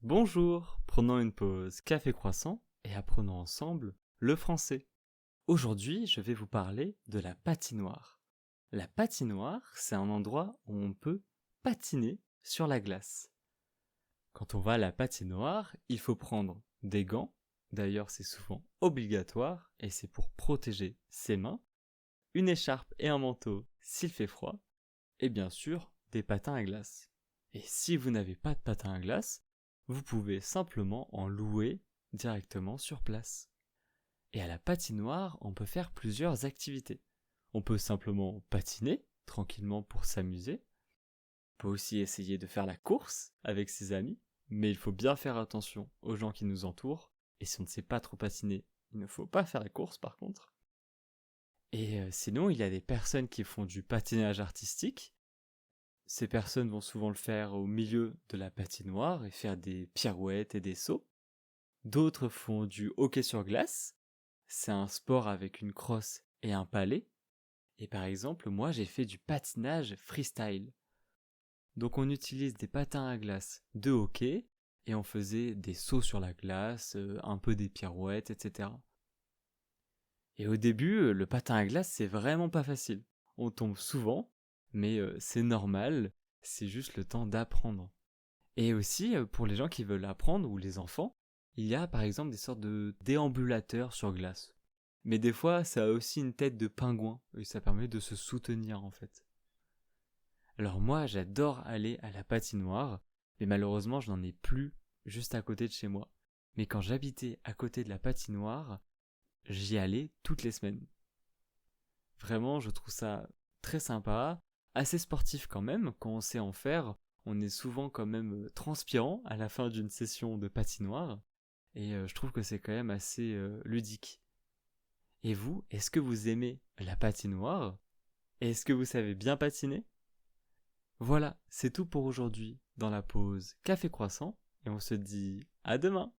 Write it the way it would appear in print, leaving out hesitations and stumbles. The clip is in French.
Bonjour, prenons une pause café croissant et apprenons ensemble le français. Aujourd'hui, je vais vous parler de la patinoire. La patinoire, c'est un endroit où on peut patiner sur la glace. Quand on va à la patinoire, il faut prendre des gants, d'ailleurs c'est souvent obligatoire et c'est pour protéger ses mains, une écharpe et un manteau s'il fait froid, et bien sûr des patins à glace. Et si vous n'avez pas de patins à glace, vous pouvez simplement en louer directement sur place. Et à la patinoire, on peut faire plusieurs activités. On peut simplement patiner, tranquillement pour s'amuser. On peut aussi essayer de faire la course avec ses amis, mais il faut bien faire attention aux gens qui nous entourent. Et si on ne sait pas trop patiner, il ne faut pas faire la course par contre. Et sinon, il y a des personnes qui font du patinage artistique. Ces personnes vont souvent le faire au milieu de la patinoire et faire des pirouettes et des sauts. D'autres font du hockey sur glace. C'est un sport avec une crosse et un palais. Et par exemple, moi j'ai fait du patinage freestyle. Donc on utilise des patins à glace de hockey et on faisait des sauts sur la glace, un peu des pirouettes, etc. Et au début, le patin à glace c'est vraiment pas facile. On tombe souvent, mais c'est normal, c'est juste le temps d'apprendre. Et aussi, pour les gens qui veulent apprendre, ou les enfants, il y a par exemple des sortes de déambulateurs sur glace. Mais des fois, ça a aussi une tête de pingouin, et ça permet de se soutenir en fait. Alors moi, j'adore aller à la patinoire, mais malheureusement, je n'en ai plus juste à côté de chez moi. Mais quand j'habitais à côté de la patinoire, j'y allais toutes les semaines. Vraiment, je trouve ça très sympa, assez sportif quand même, quand on sait en faire. On est souvent quand même transpirant à la fin d'une session de patinoire, et je trouve que c'est quand même assez ludique. Et vous, est-ce que vous aimez la patinoire? Est-ce que vous savez bien patiner? Voilà, c'est tout pour aujourd'hui dans la pause café croissant, et on se dit à demain!